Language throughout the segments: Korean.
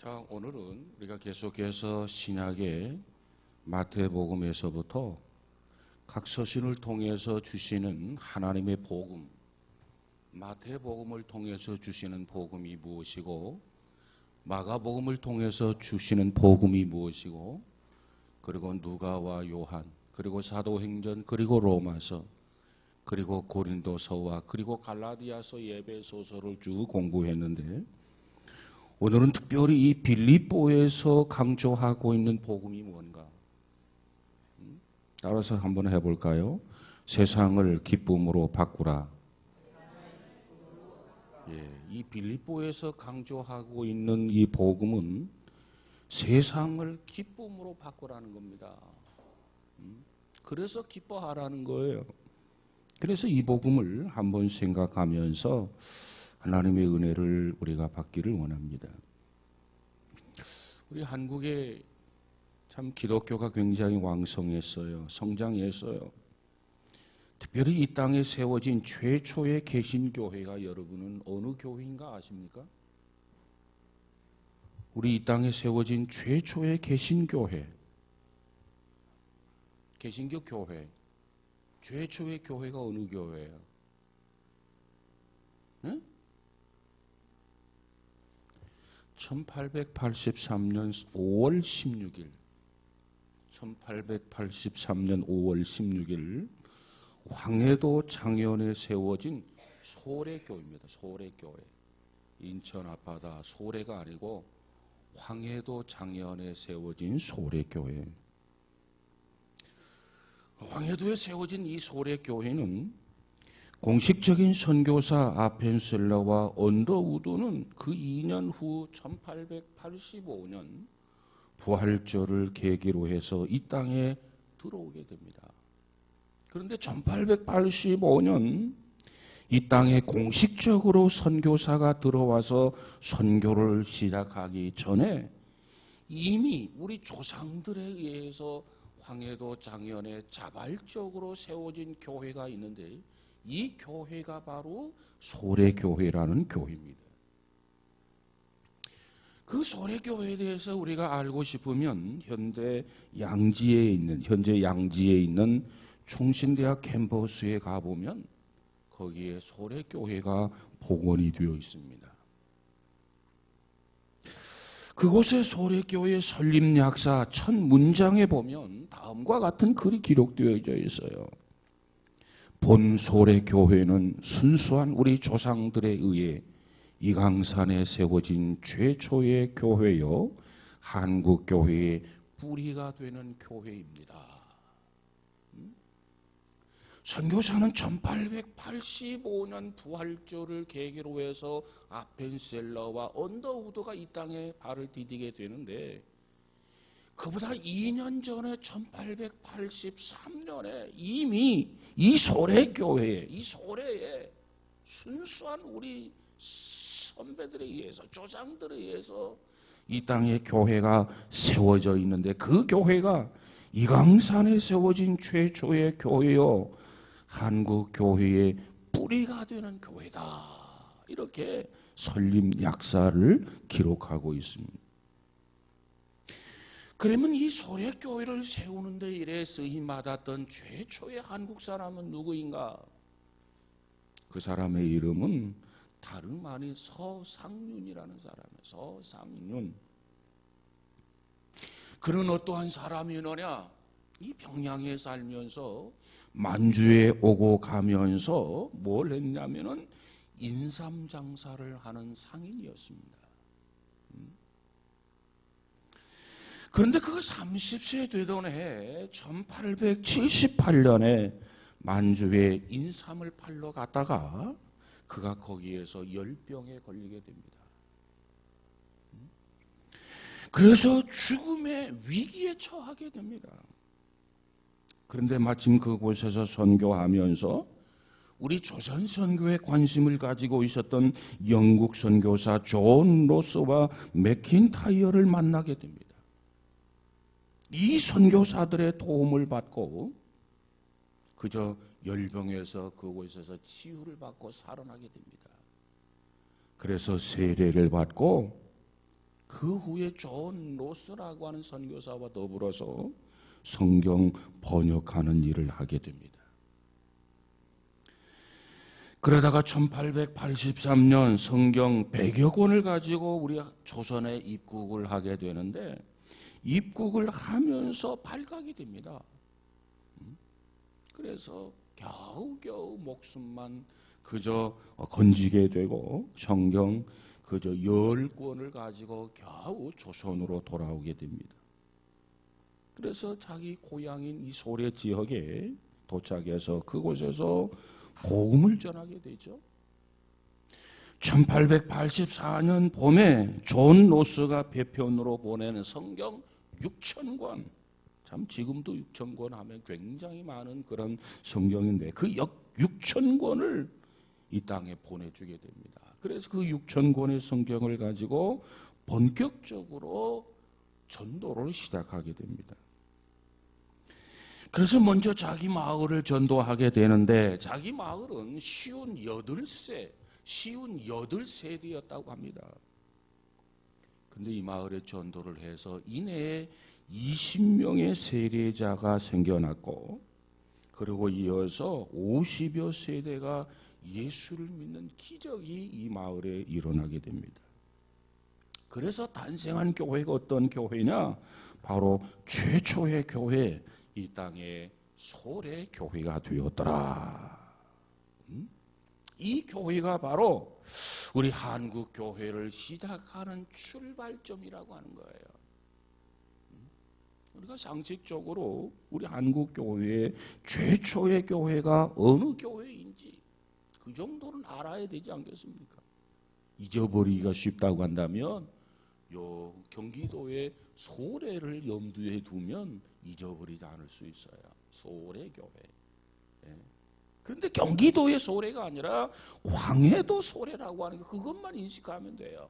자, 오늘은 우리가 계속해서 신약의 마태복음에서부터 각 서신을 통해서 주시는 하나님의 복음, 마태복음을 통해서 주시는 복음이 무엇이고, 마가복음을 통해서 주시는 복음이 무엇이고, 그리고 누가와 요한, 그리고 사도행전, 그리고 로마서, 그리고 고린도서와 그리고 갈라디아서, 에베소서를 쭉 공부했는데, 오늘은 특별히 이 빌립보에서 강조하고 있는 복음이 뭔가? 따라서 한번 해볼까요? 세상을 기쁨으로 바꾸라. 이 빌립보에서 강조하고 있는 이 복음은 세상을 기쁨으로 바꾸라는 겁니다. 그래서 기뻐하라는 거예요. 그래서 이 복음을 한번 생각하면서 하나님의 은혜를 우리가 받기를 원합니다. 우리 한국에 참 기독교가 굉장히 왕성했어요. 성장했어요. 특별히 이 땅에 세워진 최초의 개신교회가 여러분은 어느 교회인가 아십니까? 우리 이 땅에 세워진 최초의 개신교회, 개신교 교회, 최초의 교회가 어느 교회예요? 응? 1883년 5월 16일 1883년 5월 16일 황해도 장현에 세워진 소래교회입니다. 소래교회. 인천 앞바다 소래가 아니고 황해도 장현에 세워진 소래교회. 황해도에 세워진 이 소래교회는 공식적인 선교사 아펜셀러와 언더우드는 그 2년 후 1885년 부활절을 계기로 해서 이 땅에 들어오게 됩니다. 그런데 1885년 이 땅에 공식적으로 선교사가 들어와서 선교를 시작하기 전에 이미 우리 조상들에 의해서 황해도 장현에 자발적으로 세워진 교회가 있는데 이 교회가 바로 소래교회라는 교회입니다. 그 소래교회에 대해서 우리가 알고 싶으면 현재 양지에 있는 총신대학 캠퍼스에 가보면 거기에 소래교회가 복원이 되어 있습니다. 그곳의 소래교회 설립약사 첫 문장에 보면 다음과 같은 글이 기록되어져 있어요. 본 소래교회는 순수한 우리 조상들에 의해 이강산에 세워진 최초의 교회요 한국교회의 뿌리가 되는 교회입니다. 선교사는 1885년 부활절을 계기로 해서 아펜셀러와 언더우드가 이 땅에 발을 디디게 되는데 그보다 2년 전에 1883년에 이미 이 소래교회에, 이 소래에 순수한 우리 선배들에 의해서, 조상들에 의해서 이 땅에 교회가 세워져 있는데 그 교회가 이강산에 세워진 최초의 교회요 한국교회의 뿌리가 되는 교회다. 이렇게 설립 약사를 기록하고 있습니다. 그러면 이 소래교회를 세우는 데 일에 쓰임받았던 최초의 한국 사람은 누구인가? 그 사람의 이름은 다름 아닌 서상륜이라는 사람이에요. 서상륜. 그는 어떠한 사람이느냐? 이 평양에 살면서 만주에 오고 가면서 뭘 했냐면은 인삼 장사를 하는 상인이었습니다. 그런데 그가 30세 되던 해 1878년에 만주에 인삼을 팔러 갔다가 그가 거기에서 열병에 걸리게 됩니다. 그래서 죽음의 위기에 처하게 됩니다. 그런데 마침 그곳에서 선교하면서 우리 조선 선교에 관심을 가지고 있었던 영국 선교사 존 로스와 맥킨타이어를 만나게 됩니다. 이 선교사들의 도움을 받고 그저 열병에서 그곳에서 치유를 받고 살아나게 됩니다. 그래서 세례를 받고 그 후에 존 로스라고 하는 선교사와 더불어서 성경 번역하는 일을 하게 됩니다. 그러다가 1883년 성경 100여 권을 가지고 우리 조선에 입국을 하게 되는데, 입국을 하면서 발각이 됩니다. 그래서 겨우겨우 목숨만 그저 건지게 되고 성경 그저 10권을 가지고 겨우 조선으로 돌아오게 됩니다. 그래서 자기 고향인 이 소래 지역에 도착해서 그곳에서 복음을 전하게 되죠. 1884년 봄에 존 로스가 배편으로 보내는 성경 6,000권, 참 지금도 6,000권 하면 굉장히 많은 그런 성경인데 그 6,000권을 이 땅에 보내주게 됩니다. 그래서 그 6,000권의 성경을 가지고 본격적으로 전도를 시작하게 됩니다. 그래서 먼저 자기 마을을 전도하게 되는데, 자기 마을은 쉬운 8세대였다고 합니다. 근데 이 마을에 전도를 해서 이내에 20명의 세례자가 생겨났고, 그리고 이어서 50여 세대가 예수를 믿는 기적이 이 마을에 일어나게 됩니다. 그래서誕생한 교회가 어떤 교회냐? 바로 최초의 교회, 이 땅에 소래 교회가 되었더라. 이 교회가 바로 우리 한국 교회를 시작하는 출발점이라고 하는 거예요. 우리가 상식적으로 우리 한국 교회의 최초의 교회가 어느 교회인지 그 정도는 알아야 되지 않겠습니까? 잊어버리기가 쉽다고 한다면 요 경기도의 소래를 염두에 두면 잊어버리지 않을 수 있어요. 소래교회. 예. 그런데 경기도의 소래가 아니라 황해도 소래라고 하는 거, 그것만 인식하면 돼요.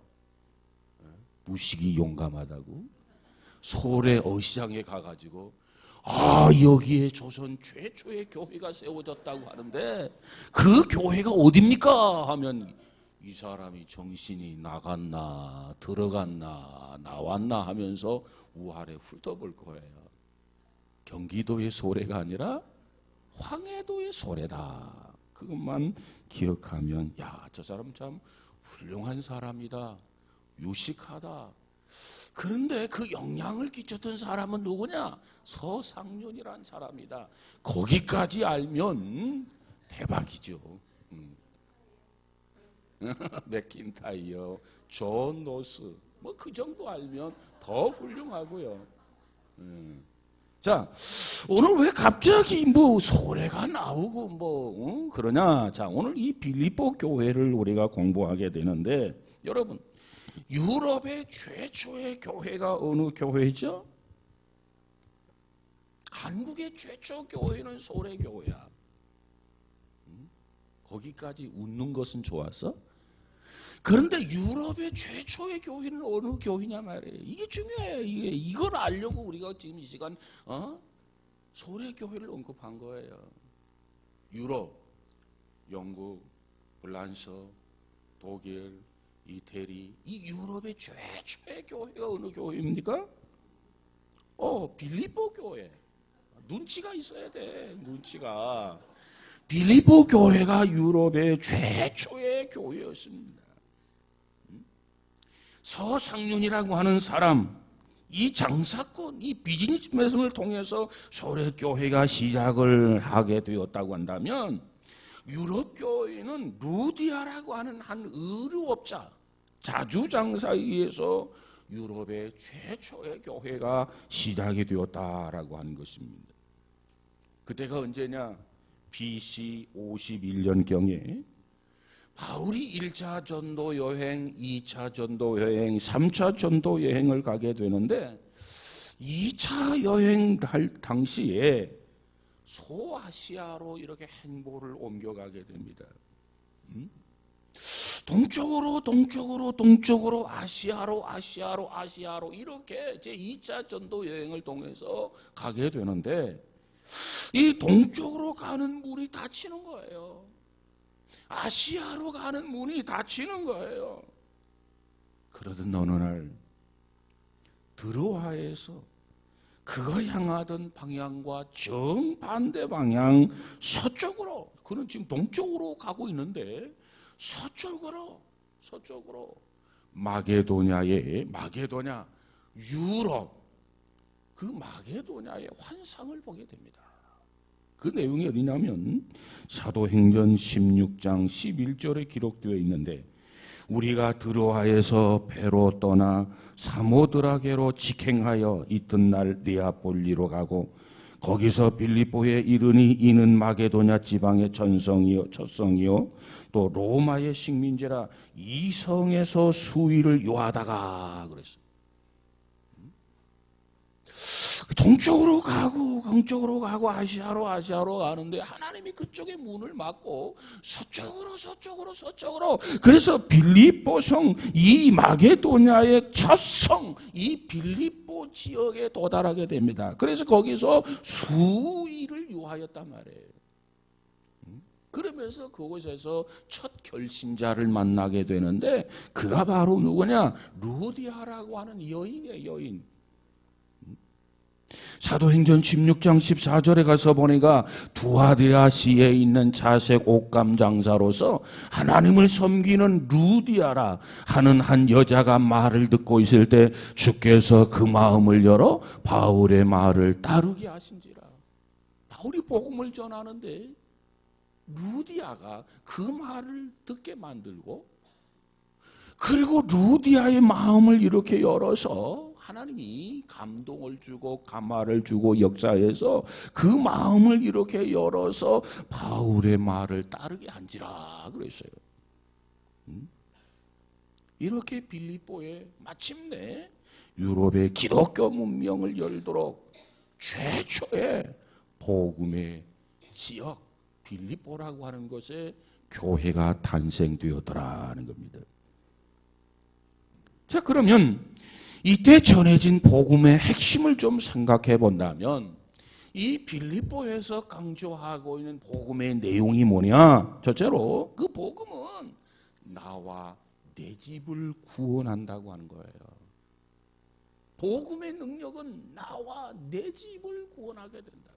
예. 무식이 용감하다고 소래 어시장에 가가지고 여기에 조선 최초의 교회가 세워졌다고 하는데 그 교회가 어딥니까? 하면 이 사람이 정신이 나갔나 들어갔나 나왔나 하면서 우아래 훑어볼 거예요. 경기도의 소래가 아니라 황해도의 소래다. 그것만 기억하면 저 사람 참 훌륭한 사람이다. 유식하다. 그런데 그 영향을 끼쳤던 사람은 누구냐? 서상륜이란 사람이다. 거기까지 알면 대박이죠. 맥킨타이어, 존 노스, 뭐 그 정도 알면 더 훌륭하고요. 자, 오늘 왜 갑자기 뭐 소래가 나오고 그러냐? 자, 오늘 이 빌립보 교회를 우리가 공부하게 되는데, 여러분, 유럽의 최초의 교회가 어느 교회죠? 한국의 최초 교회는 소래 교회야. 거기까지 웃는 것은 좋았어? 그런데 유럽의 최초의 교회는 어느 교회냐 말이에요. 이게 중요해요. 이걸 알려고 우리가 지금 이 시간 소래 교회를 언급한 거예요. 유럽, 영국, 프랑스, 독일, 이태리, 이 유럽의 최초의 교회가 어느 교회입니까? 빌립보 교회. 눈치가 있어야 돼. 눈치가. 빌립보 교회가 유럽의 최초의 교회였습니다. 서상륜이라고 하는 사람, 이 장사꾼, 이 비즈니스맨을 통해서 소래 교회가 시작을 하게 되었다고 한다면, 유럽 교회는 루디아라고 하는 한 의류업자, 자주장사에 의해서 유럽의 최초의 교회가 시작이 되었다라고 하는 것입니다. 그때가 언제냐? BC 51년경에 바울이 1차 전도 여행, 2차 전도 여행, 3차 전도 여행을 가게 되는데, 2차 여행 할 당시에 소아시아로 이렇게 행보를 옮겨가게 됩니다. 동쪽으로 아시아로 이렇게 제 2차 전도 여행을 통해서 가게 되는데, 이 동쪽으로 가는 문이 닫히는 거예요. 아시아로 가는 문이 닫히는 거예요. 그러던 어느 날 드로아에서 그가 향하던 방향과 정반대 방향 서쪽으로, 그는 지금 동쪽으로 가고 있는데 서쪽으로 마게도냐 유럽, 그 마게도냐의 환상을 보게 됩니다. 그 내용이 어디냐면 사도행전 16장 11절에 기록되어 있는데, 우리가 드로아에서 배로 떠나 사모드라게로 직행하여 이튿날 네아폴리로 가고 거기서 빌립보에 이르니 이는 마게도냐 지방의 첫성이요 또 로마의 식민지라 이 성에서 수위를 요하다가 그랬어요. 동쪽으로 가고 아시아로 가는데 하나님이 그쪽에 문을 막고 서쪽으로 그래서 빌립보 성, 이 마게도냐의 첫 성, 이 빌립보 지역에 도달하게 됩니다. 그래서 거기서 수위를 요하였단 말이에요. 그러면서 그곳에서 첫 결신자를 만나게 되는데 그가 바로 누구냐? 루디아라고 하는 여인이에요. 여인. 사도행전 16장 14절에 가서 보니까 두아디라시에 있는 자색 옷감 장사로서 하나님을 섬기는 루디아라 하는 한 여자가 말을 듣고 있을 때 주께서 그 마음을 열어 바울의 말을 따르게 하신지라. 바울이 복음을 전하는데 루디아가 그 말을 듣게 만들고, 그리고 루디아의 마음을 이렇게 열어서 하나님이 감동을 주고 감화를 주고 역사해서 그 마음을 이렇게 열어서 바울의 말을 따르게 한지라 그랬어요. 이렇게 빌립보에 마침내 유럽의 기독교 문명을 열도록 최초의 복음의 지역 빌립보라고 하는 곳에 교회가 탄생되었더라는 겁니다. 자, 그러면 이때 전해진 복음의 핵심을 좀 생각해 본다면 이 빌립보에서 강조하고 있는 복음의 내용이 뭐냐? 첫째로 그 복음은 나와 내 집을 구원한다고 하는 거예요. 복음의 능력은 나와 내 집을 구원하게 된다.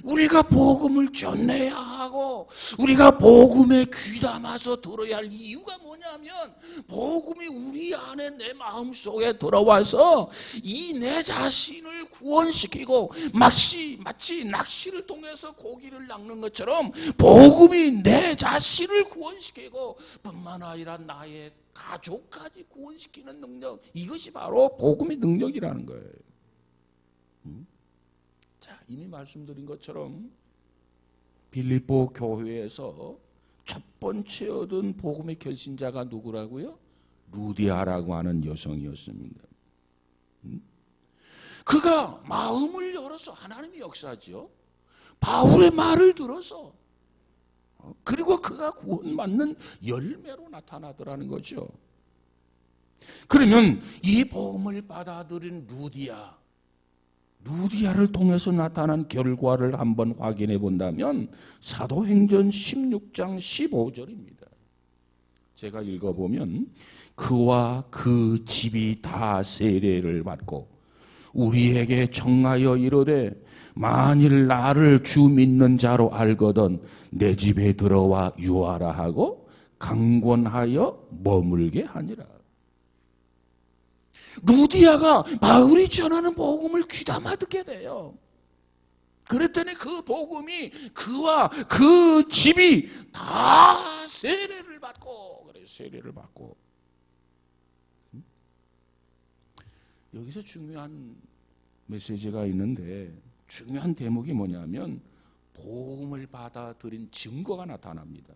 우리가 복음을 전해야 하고 우리가 복음에 귀담아서 들어야 할 이유가 뭐냐면 복음이 우리 안에 내 마음속에 들어와서 이 내 자신을 구원시키고 마치 낚시를 통해서 고기를 낚는 것처럼 복음이 내 자신을 구원시키고 뿐만 아니라 나의 가족까지 구원시키는 능력, 이것이 바로 복음의 능력이라는 거예요. 자, 이미 말씀드린 것처럼 빌립보 교회에서 첫 번째 얻은 복음의 결신자가 누구라고요? 루디아라고 하는 여성이었습니다. 그가 마음을 열어서 하나님이 역사하죠. 바울의 말을 들어서 그리고 그가 구원받는 열매로 나타나더라는 거죠. 그러면 이 복음을 받아들인 루디아를 통해서 나타난 결과를 한번 확인해 본다면 사도행전 16장 15절입니다. 제가 읽어보면 그와 그 집이 다 세례를 받고 우리에게 청하여 이르되 만일 나를 주 믿는 자로 알거든 내 집에 들어와 유하라 하고 강권하여 머물게 하니라. 루디아가 바울이 전하는 복음을 귀담아 듣게 돼요. 그랬더니 그 복음이 그와 그 집이 다 세례를 받고, 그래, 세례를 받고. 여기서 중요한 메시지가 있는데 중요한 대목이 뭐냐면 복음을 받아들인 증거가 나타납니다.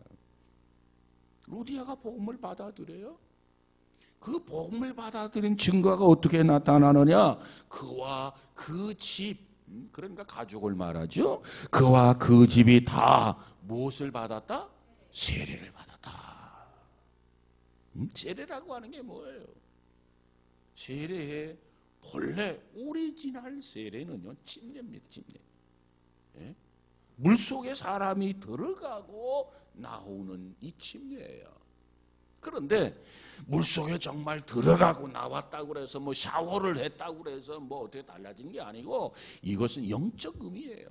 루디아가 복음을 받아들여요? 그 복음을 받아들인 증거가 어떻게 나타나느냐? 그와 그 집, 그러니까 가족을 말하죠. 그와 그 집이 다 무엇을 받았다? 세례를 받았다. 세례라고 하는 게 뭐예요? 세례의 본래 오리지널 세례는요, 침례입니다. 침례. 예? 물속에 사람이 들어가고 나오는 이 침례예요. 그런데 물속에 정말 들어가고 나왔다고 그래서 뭐 샤워를 했다고 그래서 뭐 어떻게 달라진 게 아니고 이것은 영적 의미예요.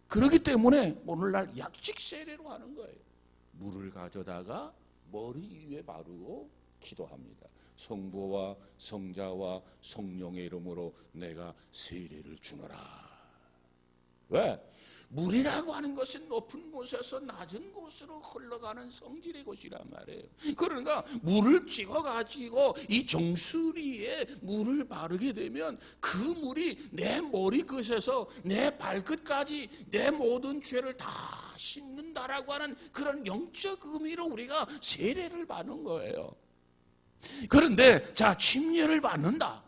그렇기 때문에 오늘날 약식 세례로 하는 거예요. 물을 가져다가 머리 위에 바르고 기도합니다. 성부와 성자와 성령의 이름으로 내가 세례를 주노라. 왜? 물이라고 하는 것은 높은 곳에서 낮은 곳으로 흘러가는 성질의 곳이란 말이에요. 그러니까 물을 찍어가지고 이 정수리에 물을 바르게 되면 그 물이 내 머리끝에서 내 발끝까지 내 모든 죄를 다 씻는다라고 하는 그런 영적 의미로 우리가 세례를 받는 거예요. 그런데 자, 침례를 받는다.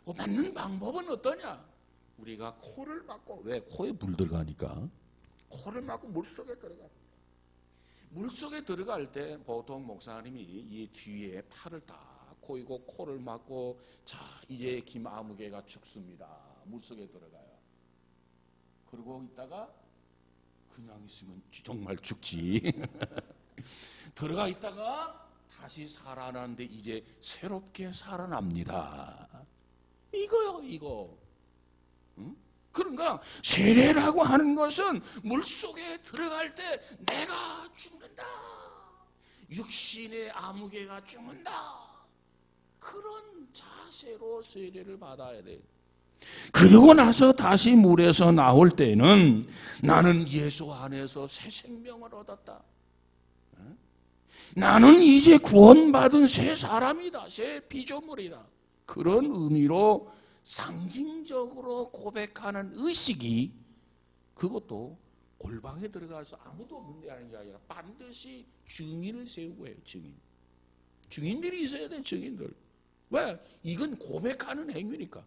받는 방법은 어떠냐? 우리가 코를 막고, 왜? 코에 물 들어가니까 코를 막고 물속에 들어갑니다. 물속에 들어갈 때 보통 목사님이 이 뒤에 팔을 딱 꼬이고 코를 막고, 자 이제 김아무개가 죽습니다. 물속에 들어가요. 그러고 있다가 그냥 있으면 정말 죽지. 들어가 있다가 다시 살아나는데 이제 새롭게 살아납니다. 이거요, 이거. 그러니까 세례라고 하는 것은 물속에 들어갈 때 내가 죽는다, 육신의 아무개가 죽는다, 그런 자세로 세례를 받아야 돼. 그리고 나서 다시 물에서 나올 때는 나는 예수 안에서 새 생명을 얻었다, 나는 이제 구원받은 새 사람이다, 새 피조물이다, 그런 의미로 상징적으로 고백하는 의식이, 그것도 골방에 들어가서 아무도 없는 데 하는 게 아니라 반드시 증인을 세우고 해요. 증인들이 있어야 돼. 증인들. 왜? 이건 고백하는 행위니까.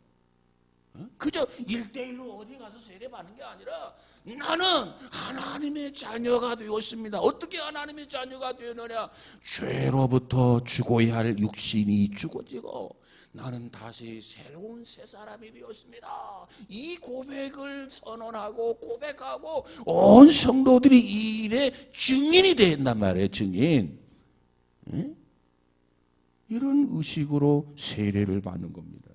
그저 1대1로 어디 가서 세례받는 게 아니라 나는 하나님의 자녀가 되었습니다. 어떻게 하나님의 자녀가 되느냐? 죄로부터 죽어야 할 육신이 죽어지고 나는 다시 새로운 새 사람이 되었습니다. 이 고백을 선언하고 고백하고 온 성도들이 이 일의 증인이 된단 말이에요. 증인. 이런 의식으로 세례를 받는 겁니다.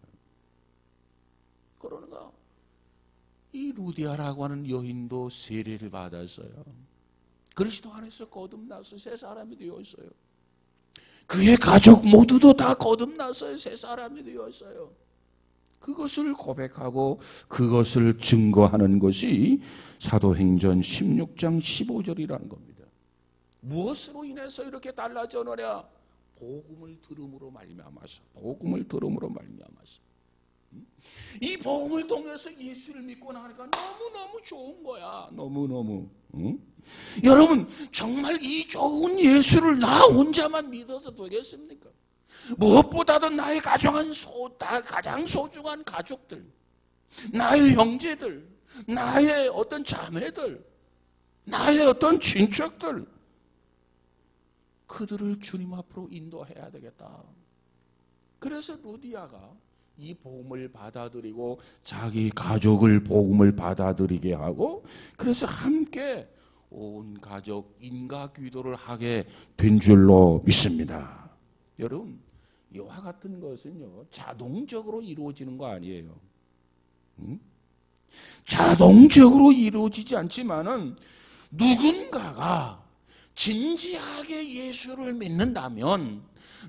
그러니까 이 루디아라고 하는 여인도 세례를 받았어요. 그리스도 안에서 거듭나서 새 사람이 되었어요. 그의 가족 모두도 다 거듭나서 새 사람이 되었어요. 그것을 고백하고 그것을 증거하는 것이 사도행전 16장 15절이라는 겁니다. 무엇으로 인해서 이렇게 달라졌느냐? 복음을 들음으로 말미암아서. 복음을 들음으로 말미암아서. 이 복음을 통해서 예수를 믿고 나니까 너무너무 좋은 거야. 너무너무. 여러분, 정말 이 좋은 예수를 나 혼자만 믿어서 되겠습니까? 무엇보다도 나의 가장 소중한 가족들, 나의 형제들, 나의 어떤 자매들, 나의 어떤 친척들, 그들을 주님 앞으로 인도해야 되겠다. 그래서 루디아가 이 복음을 받아들이고 자기 가족을 복음을 받아들이게 하고, 그래서 함께 온 가족 인가 기도를 하게 된 줄로 믿습니다. 여러분, 이와 같은 것은요 자동적으로 이루어지는 거 아니에요. 자동적으로 이루어지지 않지만은 누군가가 진지하게 예수를 믿는다면,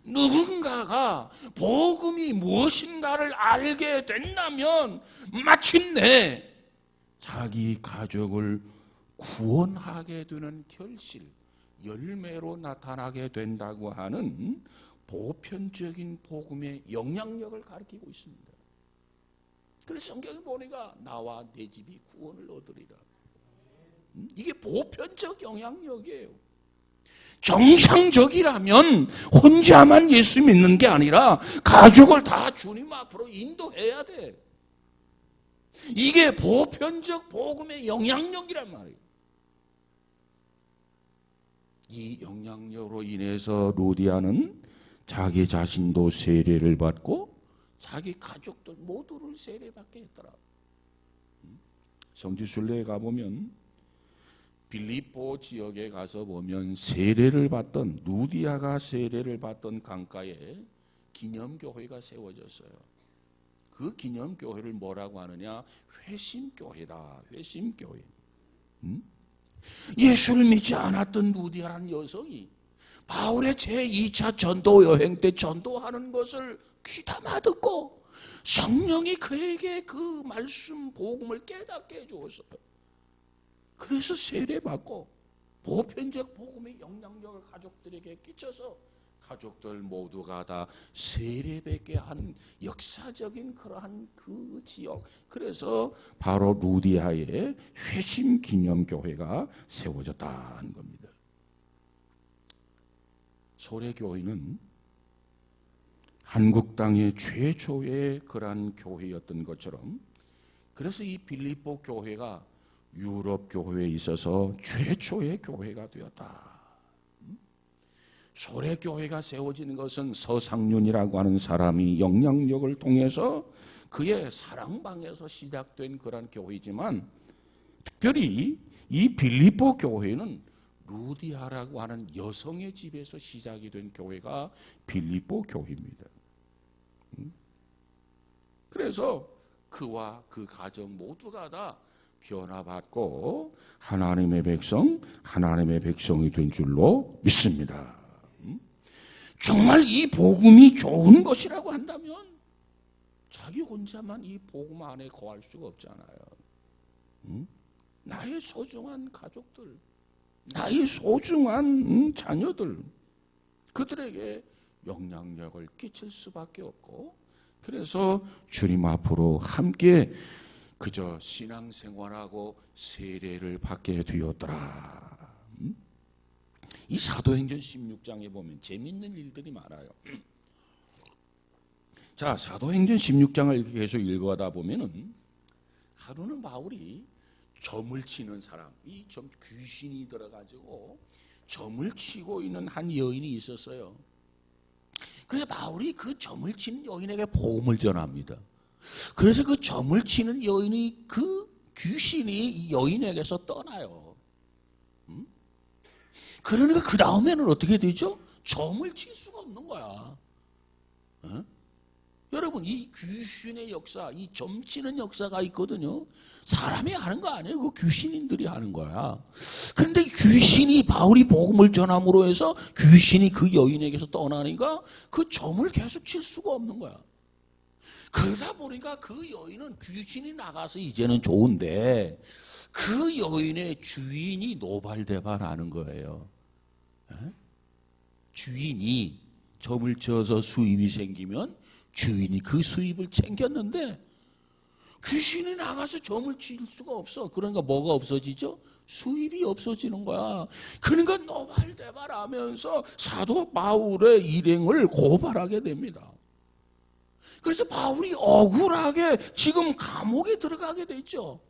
누군가가 복음이 무엇인가를 알게 된다면 마침내 자기 가족을 구원하게 되는 결실, 열매로 나타나게 된다고 하는 보편적인 복음의 영향력을 가리키고 있습니다. 그래서 성경에 보니까 나와 내 집이 구원을 얻으리라. 이게 보편적 영향력이에요. 정상적이라면 혼자만 예수 믿는 게 아니라 가족을 다 주님 앞으로 인도해야 돼. 이게 보편적 복음의 영향력이란 말이에요. 이 영향력으로 인해서 루디아는 자기 자신도 세례를 받고 자기 가족들 모두를 세례받게 했더라. 성지순례에 가보면 빌립보 지역에 가서 보면 세례를 받던 루디아가 세례를 받던 강가에 기념교회가 세워졌어요. 그 기념교회를 뭐라고 하느냐? 회심교회다. 회심교회. 예수를 믿지 않았던 루디아라는 여성이 바울의 제2차 전도 여행 때 전도하는 것을 귀담아 듣고 성령이 그에게 그 말씀 복음을 깨닫게 해주었어요. 그래서 세례받고 보편적 복음의 영향력을 가족들에게 끼쳐서 가족들 모두가 다 세례받게 한 역사적인 그러한 그 지역. 그래서 바로 루디아의 회심기념교회가 세워졌다는 겁니다. 소래교회는 한국 땅의 최초의 그러한 교회였던 것처럼, 그래서 이 빌립보 교회가 유럽 교회에 있어서 최초의 교회가 되었다. 소래교회가 세워지는 것은 서상륜이라고 하는 사람이 영향력을 통해서 그의 사랑방에서 시작된 그런 교회이지만, 특별히 이 빌립보 교회는 루디아라고 하는 여성의 집에서 시작이 된 교회가 빌립보 교회입니다. 그래서 그와 그 가정 모두가 다 변화받고 하나님의 백성이 된 줄로 믿습니다. 정말 이 복음이 좋은 것이라고 한다면 자기 혼자만 이 복음 안에 거할 수가 없잖아요. 나의 소중한 가족들, 나의 소중한 자녀들, 그들에게 영향력을 끼칠 수밖에 없고, 그래서 주님 앞으로 함께 그저 신앙생활하고 세례를 받게 되었더라. 이 사도행전 16장에 보면 재미있는 일들이 많아요. 자, 사도행전 16장을 계속 읽어가다 보면은 하루는 바울이 점을 치는 사람, 이 점 귀신이 들어가지고 점을 치고 있는 한 여인이 있었어요. 그래서 바울이 그 점을 치는 여인에게 복음을 전합니다. 그래서 그 점을 치는 여인이, 그 귀신이 이 여인에게서 떠나요. 그러니까 그 다음에는 어떻게 되죠? 점을 칠 수가 없는 거야. 여러분, 이 귀신의 역사, 이 점치는 역사가 있거든요. 사람이 하는 거 아니에요. 그 귀신인들이 하는 거야. 그런데 귀신이, 바울이 복음을 전함으로 해서 귀신이 그 여인에게서 떠나니까 그 점을 계속 칠 수가 없는 거야. 그러다 보니까 그 여인은 귀신이 나가서 이제는 좋은데 그 여인의 주인이 노발대발하는 거예요. 주인이 점을 쳐서 수입이 생기면 주인이 그 수입을 챙겼는데 귀신이 나가서 점을 칠 수가 없어. 그러니까 뭐가 없어지죠? 수입이 없어지는 거야. 그러니까 노발대발하면서 사도 바울의 일행을 고발하게 됩니다. 그래서 바울이 억울하게 지금 감옥에 들어가게 됐죠.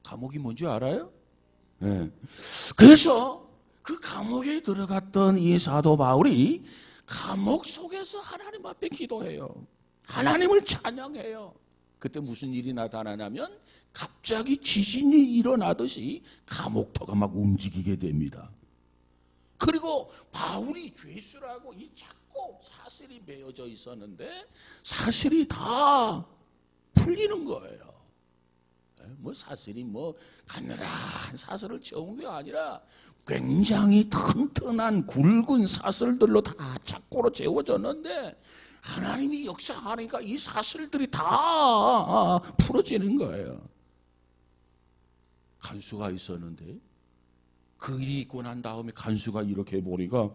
감옥이 뭔지 알아요? 네. 그래서 그 감옥에 들어갔던 이 사도 바울이 감옥 속에서 하나님 앞에 기도해요. 하나님을 찬양해요. 그때 무슨 일이 나타나냐면 갑자기 지진이 일어나듯이 감옥터가 막 움직이게 됩니다. 그리고 바울이 죄수라고 이 자꾸 사슬이 매어져 있었는데 사슬이 다 풀리는 거예요. 뭐 사슬이 뭐 가느다란 사슬을 채운 게 아니라 굉장히 튼튼한 굵은 사슬들로 다 자꾸로 채워졌는데 하나님이 역사하니까 이 사슬들이 다 풀어지는 거예요. 간수가 있었는데 그 일이 있고 난 다음에 간수가 이렇게 보니까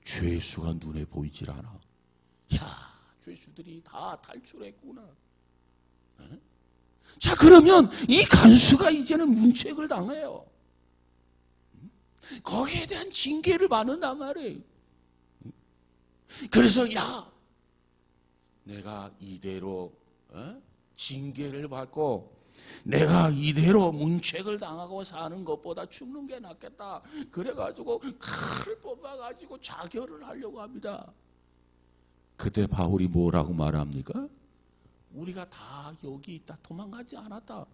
죄수가 눈에 보이질 않아. 야, 죄수들이 다 탈출했구나. 자, 그러면 이 간수가 이제는 문책을 당해요. 거기에 대한 징계를 받는단 말이에요. 그래서 야, 내가 이대로 징계를 받고 내가 이대로 문책을 당하고 사는 것보다 죽는 게 낫겠다. 그래가지고 칼을 뽑아가지고 자결을 하려고 합니다. 그때 바울이 뭐라고 말합니까? 우리가 다 여기 있다. 도망가지 않았다.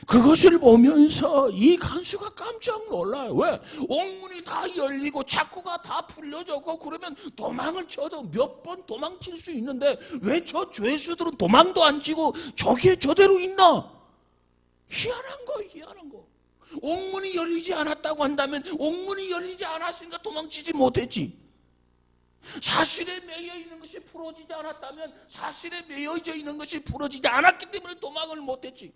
그것을 보면서 이 간수가 깜짝 놀라요. 왜? 옥문이 다 열리고 창고가 다 풀려졌고 그러면 도망을 쳐도 몇 번 도망칠 수 있는데 왜 저 죄수들은 도망도 안 치고 저기에 저대로 있나? 희한한 거, 희한한 거. 옥문이 열리지 않았다고 한다면 옥문이 열리지 않았으니까 도망치지 못했지. 사실에 매여 있는 것이 풀어지지 않았다면 사실에 매여져 있는 것이 풀어지지 않았기 때문에 도망을 못했지.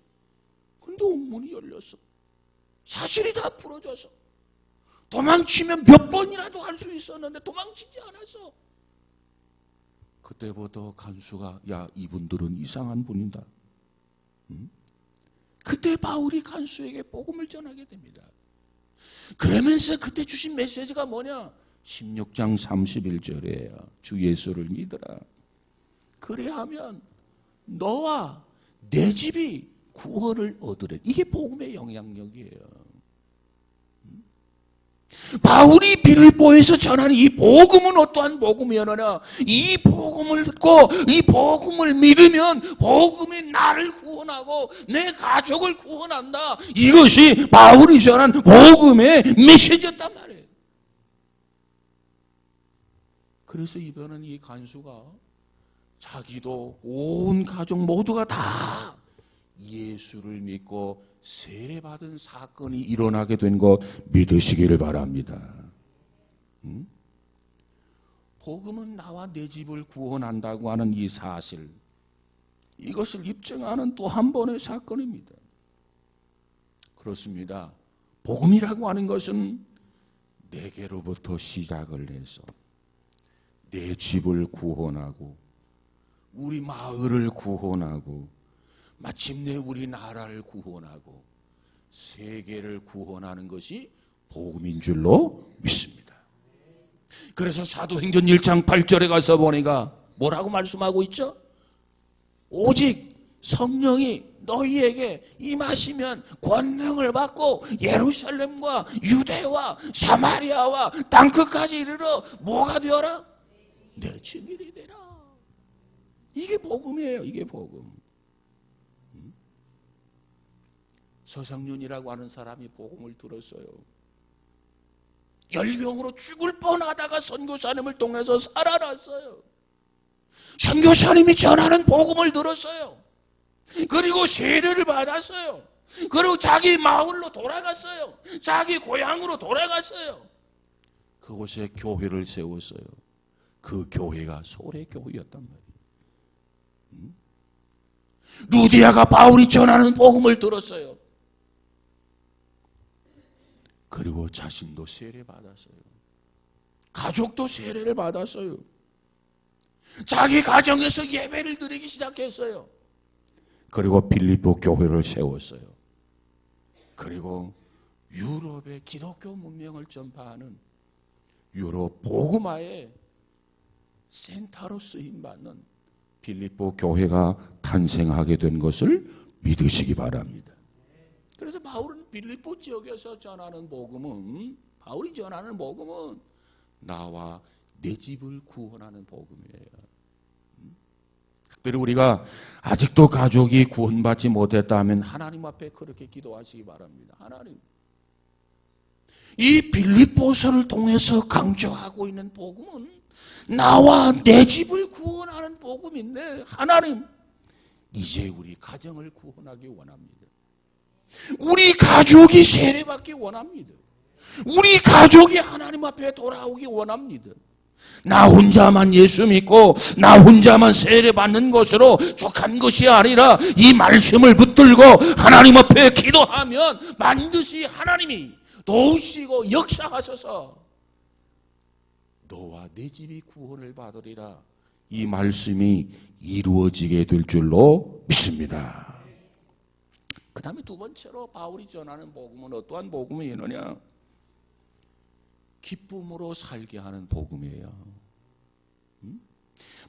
근데 옥문이 열렸어. 사실이 다 풀어져서 도망치면 몇 번이라도 할 수 있었는데 도망치지 않았어. 그때부터 간수가 야, 이분들은 이상한 분이다. 그때 바울이 간수에게 복음을 전하게 됩니다. 그러면서 그때 주신 메시지가 뭐냐? 16장 31절이에요. 주 예수를 믿으라. 그래야면 너와 내 집이 구원을 얻으래. 이게 복음의 영향력이에요. 바울이 빌립보에서 전하는 이 복음은 어떠한 복음이었느냐? 이 복음을 듣고 이 복음을 믿으면 복음이 나를 구원하고 내 가족을 구원한다. 이것이 바울이 전한 복음의 메시지였단 말이에요. 그래서 이번엔 이 간수가 자기도 온 가족 모두가 다 예수를 믿고 세례받은 사건이 일어나게 된 거 믿으시기를 바랍니다. 복음은 나와 내 집을 구원한다고 하는 이 사실, 이것을 입증하는 또 한 번의 사건입니다. 그렇습니다. 복음이라고 하는 것은 내게로부터 시작을 해서 내 집을 구원하고 우리 마을을 구원하고 마침내 우리나라를 구원하고 세계를 구원하는 것이 복음인 줄로 믿습니다. 그래서 사도행전 1장 8절에 가서 보니까 뭐라고 말씀하고 있죠? 오직 성령이 너희에게 임하시면 권능을 받고 예루살렘과 유대와 사마리아와 땅끝까지 이르러 뭐가 되어라? 내 증인이 되라. 이게 복음이에요. 이게 복음. 서성윤이라고 하는 사람이 복음을 들었어요. 열병으로 죽을 뻔하다가 선교사님을 통해서 살아났어요. 선교사님이 전하는 복음을 들었어요. 그리고 세례를 받았어요. 그리고 자기 마을로 돌아갔어요. 자기 고향으로 돌아갔어요. 그곳에 교회를 세웠어요. 그 교회가 소래교회였단 말이에요. 루디아가 바울이 전하는 복음을 들었어요. 그리고 자신도 세례 받았어요. 가족도 세례를 받았어요. 자기 가정에서 예배를 드리기 시작했어요. 그리고 빌립보 교회를 세웠어요. 그리고 유럽의 기독교 문명을 전파하는 유럽 복음화의 센터로 쓰임받는 빌립보 교회가 탄생하게 된 것을 믿으시기 바랍니다. 그래서 바울은 빌립보 지역에서 전하는 복음은, 바울이 전하는 복음은 나와 내 집을 구원하는 복음이에요. 특별히 우리가 아직도 가족이 구원받지 못했다 하면 하나님 앞에 그렇게 기도하시기 바랍니다. 하나님, 이 빌립보서를 통해서 강조하고 있는 복음은 나와 내 집을 구원하는 복음인데 하나님, 이제 우리 가정을 구원하기 원합니다. 우리 가족이 세례받기 원합니다. 우리 가족이 하나님 앞에 돌아오기 원합니다. 나 혼자만 예수 믿고 나 혼자만 세례받는 것으로 족한 것이 아니라 이 말씀을 붙들고 하나님 앞에 기도하면 반드시 하나님이 도우시고 역사하셔서 너와 내 집이 구원을 받으리라, 이 말씀이 이루어지게 될 줄로 믿습니다. 그 다음에 두 번째로 바울이 전하는 복음은 어떠한 복음이느냐? 기쁨으로 살게 하는 복음이에요.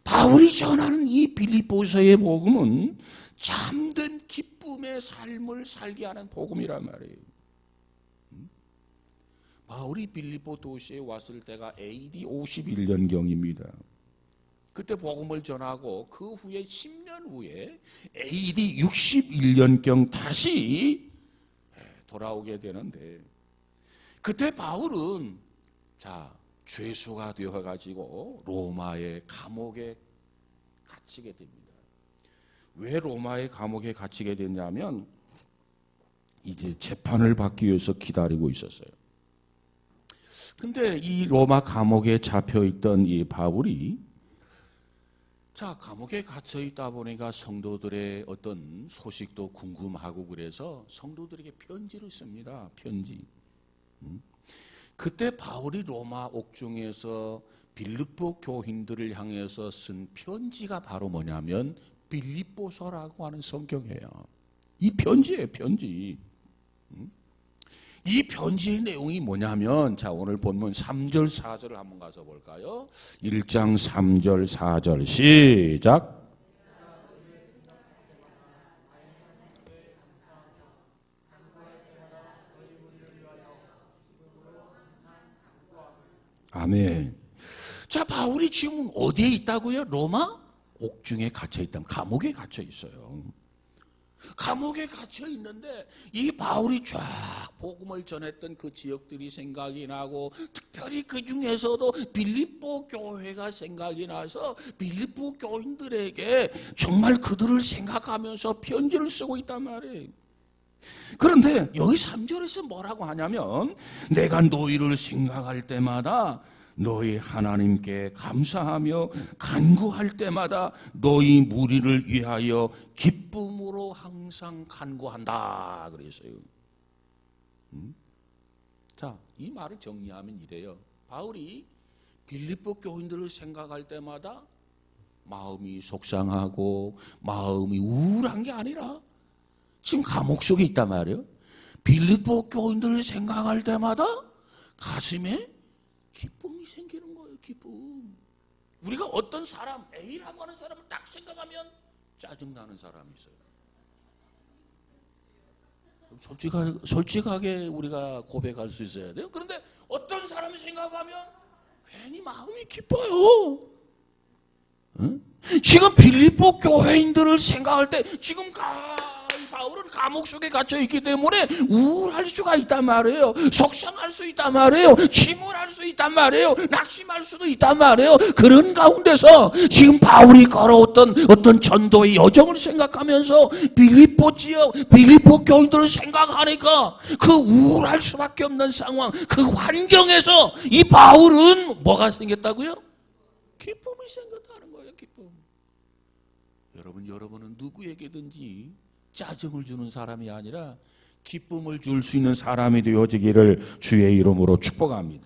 바울이 전하는 이 빌립보서의 복음은 참된 기쁨의 삶을 살게 하는 복음이란 말이에요. 바울이 빌립보 도시에 왔을 때가 AD 51년경입니다. 그때 복음을 전하고 그 후에 10년 후에 AD 61년경 다시 돌아오게 되는데, 그때 바울은 죄수가 되어가지고 로마의 감옥에 갇히게 됩니다. 왜 로마의 감옥에 갇히게 됐냐면 이제 재판을 받기 위해서 기다리고 있었어요. 근데 이 로마 감옥에 잡혀있던 이 바울이 감옥에 갇혀 있다 보니까 성도들의 어떤 소식도 궁금하고 그래서 성도들에게 편지를 씁니다. 편지. 그때 바울이 로마 옥중에서 빌립보 교인들을 향해서 쓴 편지가 바로 뭐냐면 빌립보서라고 하는 성경이에요. 이 편지예요, 편지. 이 편지의 내용이 뭐냐면, 오늘 본문 3절 4절을 한번 가서 볼까요? 1장 3절 4절 시작. 아멘. 바울이 지금 어디에 있다고요? 로마 옥중에 갇혀 있다. 감옥에 갇혀 있어요. 감옥에 갇혀 있는데 이 바울이 쫙 복음을 전했던 그 지역들이 생각이 나고, 특별히 그 중에서도 빌립보 교회가 생각이 나서 빌립보 교인들에게 정말 그들을 생각하면서 편지를 쓰고 있단 말이에요. 그런데 여기 3절에서 뭐라고 하냐면, 내가 너희를 생각할 때마다 너희 하나님께 감사하며 간구할 때마다 너희 무리를 위하여 기쁨으로 항상 간구한다 그랬어요. 이 말을 정리하면 이래요. 바울이 빌립보 교인들을 생각할 때마다 마음이 속상하고 마음이 우울한 게 아니라 지금 감옥 속에 있단 말이에요. 빌립보 교인들을 생각할 때마다 가슴에 기쁨이 생기는 거예요. 기쁨. 우리가 어떤 사람, A라고 하는 사람을 딱 생각하면 짜증나는 사람이 있어요. 솔직하게 우리가 고백할 수 있어야 돼요. 그런데 어떤 사람을 생각하면 괜히 마음이 기뻐요. 응? 지금 빌립보 교회인들을 생각할 때 지금 바울은 감옥 속에 갇혀 있기 때문에 우울할 수가 있단 말이에요. 속상할 수 있단 말이에요. 침울할 수 있단 말이에요. 낙심할 수도 있단 말이에요. 그런 가운데서 지금 바울이 걸어왔던 어떤 전도의 여정을 생각하면서 빌립보 지역, 빌립보 교인들을 생각하니까 그 우울할 수밖에 없는 상황, 그 환경에서 이 바울은 뭐가 생겼다고요? 기쁨이 생겼다는 거예요. 기쁨. 여러분은 누구에게든지 짜증을 주는 사람이 아니라 기쁨을 줄 수 있는 사람이 되어지기를 주의 이름으로 축복합니다.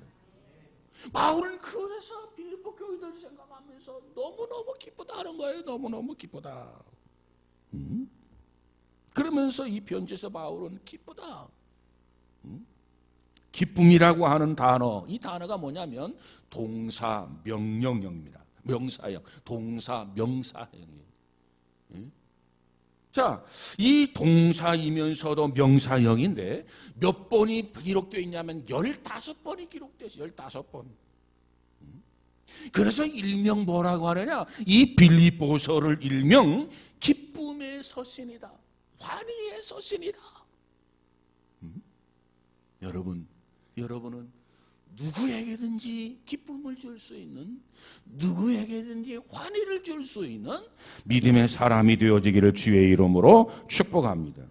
바울은 그래서 빌립보 교인들을 생각하면서 너무너무 기쁘다는 거예요. 너무너무 기쁘다. 그러면서 이 편지에서 바울은 기쁘다. 기쁨이라고 하는 단어, 이 단어가 뭐냐면 동사 명령형입니다. 명사형, 동사 명사형이에요. 이 동사이면서도 명사형인데 몇 번이 기록되어 있냐면 15번이 기록되어 있어요. 15번. 그래서 일명 뭐라고 하느냐? 이 빌립보서를 일명 기쁨의 서신이다. 환희의 서신이다. 여러분은 누구에게든지 기쁨을 줄 수 있는, 누구에게든지 환희를 줄 수 있는 믿음의 사람이 되어지기를 주의 이름으로 축복합니다.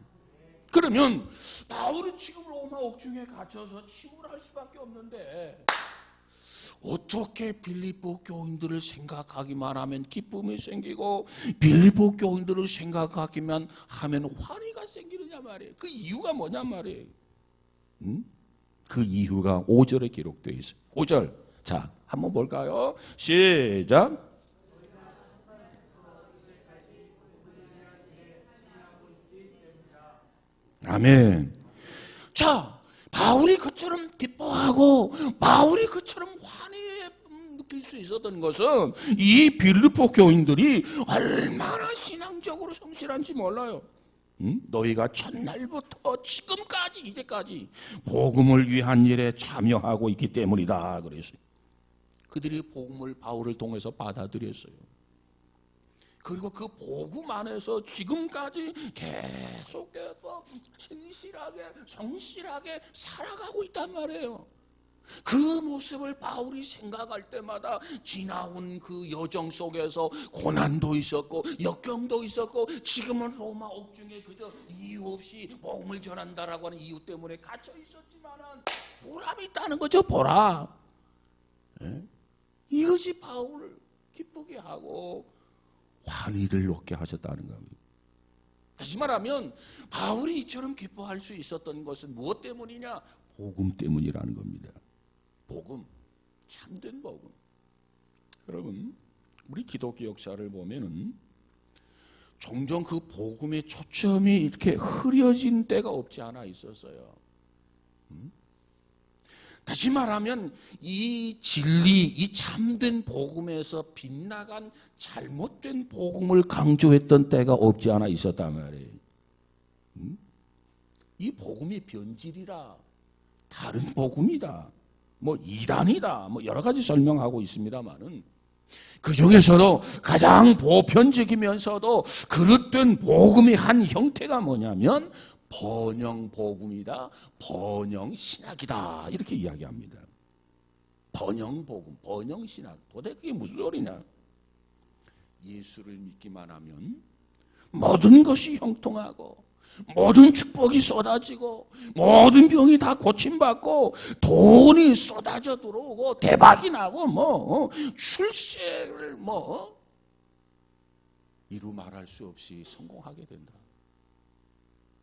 그러면 바울은 지금 로마 옥중에 갇혀서 침울할 수밖에 없는데 어떻게 빌립보 교인들을 생각하기만 하면 기쁨이 생기고 빌립보 교인들을 생각하기만 하면 환희가 생기느냐 말이에요. 그 이유가 뭐냐 말이에요. 그 이유가 5절에 기록되어 있어요. 5절. 한번 볼까요? 시작. 아멘. 바울이 그처럼 기뻐하고 바울이 그처럼 환희에 느낄 수 있었던 것은 이 빌립보 교인들이 얼마나 신앙적으로 성실한지 몰라요. 너희가 첫날부터 지금까지 이제까지 복음을 위한 일에 참여하고 있기 때문이다 그랬어요. 그들이 복음을 바울을 통해서 받아들였어요. 그리고 그 복음 안에서 지금까지 계속해서 신실하게 성실하게 살아가고 있단 말이에요. 그 모습을 바울이 생각할 때마다 지나온 그 여정 속에서 고난도 있었고 역경도 있었고 지금은 로마 옥중에 그저 이유 없이 복음을 전한다라고 하는 이유 때문에 갇혀 있었지만은 보람이 있다는 거죠. 보람. 이것이 바울을 기쁘게 하고 환희를 얻게 하셨다는 겁니다. 다시 말하면 바울이 이처럼 기뻐할 수 있었던 것은 무엇 때문이냐? 복음 때문이라는 겁니다. 복음, 참된 복음. 여러분, 우리 기독교 역사를 보면은 종종 그 복음의 초점이 이렇게 흐려진 때가 없지 않아 있었어요. 다시 말하면 이 진리, 이 참된 복음에서 빗나간 잘못된 복음을 강조했던 때가 없지 않아 있었단 말이에요. 이 복음이 변질이라, 다른 복음이다, 뭐 이단이다, 뭐 여러 가지 설명하고 있습니다만은 그 중에서도 가장 보편적이면서도 그릇된 복음의 한 형태가 뭐냐면 번영 복음이다, 번영 신학이다, 이렇게 이야기합니다. 번영 복음, 번영 신학. 도대체 그게 무슨 소리냐? 예수를 믿기만 하면 모든 것이 형통하고 모든 축복이 쏟아지고 모든 병이 다 고침받고 돈이 쏟아져 들어오고 대박이 나고 뭐 출세를 뭐 이루 말할 수 없이 성공하게 된다.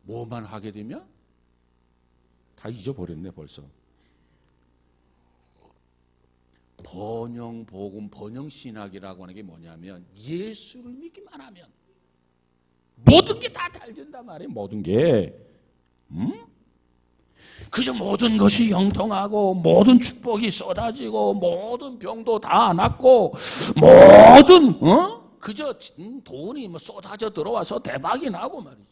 뭐만 하게 되면 다 잊어버렸네 벌써. 번영 복음, 번영 신학이라고 하는 게 뭐냐면 예수를 믿기만 하면 모든 게 다 잘 된단 말이에요. 모든 게. 그저 모든 것이 형통하고 모든 축복이 쏟아지고 모든 병도 다 낫고 모든 그저 돈이 뭐 쏟아져 들어와서 대박이 나고 말이지.